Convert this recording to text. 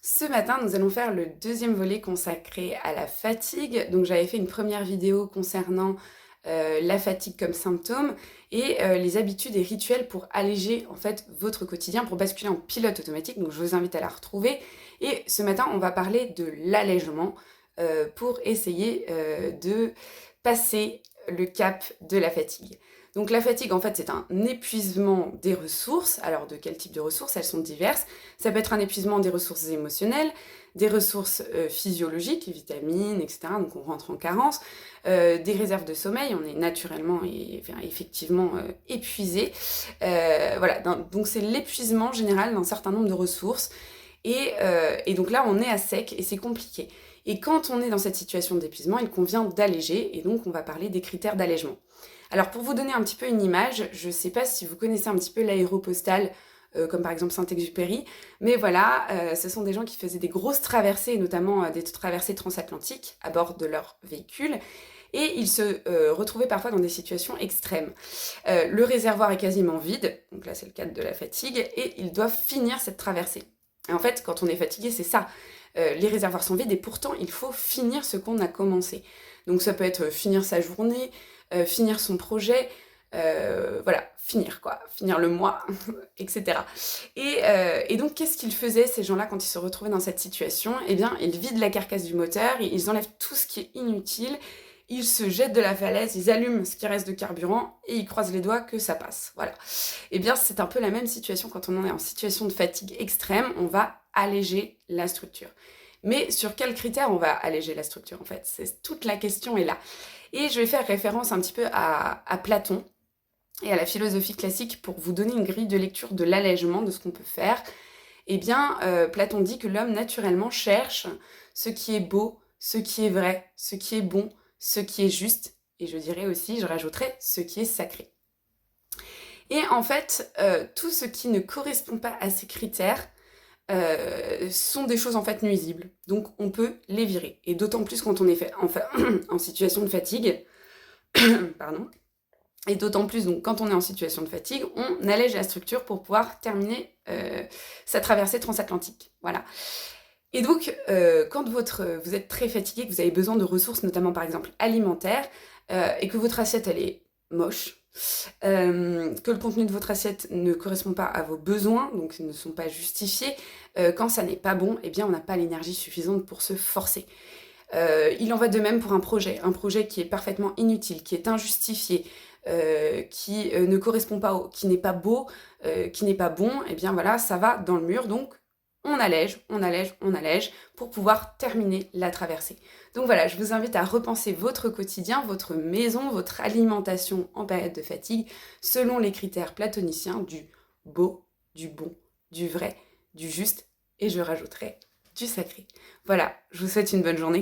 Ce matin, nous allons faire le deuxième volet consacré à la fatigue. Donc j'avais fait une première vidéo concernant la fatigue comme symptôme et les habitudes et rituels pour alléger en fait votre quotidien, pour basculer en pilote automatique. Donc je vous invite à la retrouver. Et ce matin, on va parler de l'allègement pour essayer de passer le cap de la fatigue. Donc la fatigue, en fait, c'est un épuisement des ressources. Alors de quel type de ressources? Elles sont diverses. Ça peut être un épuisement des ressources émotionnelles, des ressources physiologiques, les vitamines, etc. Donc on rentre en carence, des réserves de sommeil, on est naturellement et enfin, effectivement épuisé. Voilà, donc c'est l'épuisement général d'un certain nombre de ressources. Et donc là, on est à sec et c'est compliqué. Et quand on est dans cette situation d'épuisement, il convient d'alléger, et donc on va parler des critères d'allègement. Alors pour vous donner un petit peu une image, je ne sais pas si vous connaissez un petit peu l'aéropostale, comme par exemple Saint-Exupéry, mais voilà, ce sont des gens qui faisaient des grosses traversées, notamment des traversées transatlantiques à bord de leur véhicule, et ils se retrouvaient parfois dans des situations extrêmes. Le réservoir est quasiment vide, donc là c'est le cadre de la fatigue, et ils doivent finir cette traversée. Et en fait, quand on est fatigué, c'est ça. Les réservoirs sont vides et pourtant, il faut finir ce qu'on a commencé. Donc ça peut être finir sa journée, finir son projet, voilà, finir quoi, finir le mois, etc. Et donc, qu'est-ce qu'ils faisaient ces gens-là quand ils se retrouvaient dans cette situation? Eh bien, ils vident la carcasse du moteur, ils enlèvent tout ce qui est inutile, ils se jettent de la falaise, ils allument ce qui reste de carburant et ils croisent les doigts que ça passe. Voilà. Eh bien, c'est un peu la même situation quand on est en situation de fatigue extrême, on va alléger la structure. Mais sur quels critères on va alléger la structure en fait? C'est toute la question est là. Et je vais faire référence un petit peu à Platon et à la philosophie classique pour vous donner une grille de lecture de l'allègement de ce qu'on peut faire. Eh bien, Platon dit que l'homme naturellement cherche ce qui est beau, ce qui est vrai, ce qui est bon, ce qui est juste, et je dirais aussi, je rajouterais, ce qui est sacré. Et en fait, tout ce qui ne correspond pas à ces critères sont des choses en fait nuisibles. Donc on peut les virer. Et d'autant plus quand on est en situation de fatigue, pardon, et d'autant plus donc quand on est en situation de fatigue, on allège la structure pour pouvoir terminer sa traversée transatlantique. Voilà. Et donc, quand vous êtes très fatigué, que vous avez besoin de ressources, notamment par exemple alimentaires, et que votre assiette elle est moche, que le contenu de votre assiette ne correspond pas à vos besoins, donc ne sont pas justifiés, quand ça n'est pas bon, eh bien on n'a pas l'énergie suffisante pour se forcer. Il en va de même pour un projet qui est parfaitement inutile, qui est injustifié, qui ne correspond pas, qui n'est pas beau, qui n'est pas bon, et bien voilà, ça va dans le mur, donc on allège, on allège, on allège pour pouvoir terminer la traversée. Donc voilà, je vous invite à repenser votre quotidien, votre maison, votre alimentation en période de fatigue, selon les critères platoniciens du beau, du bon, du vrai, du juste, et je rajouterai du sacré. Voilà, je vous souhaite une bonne journée.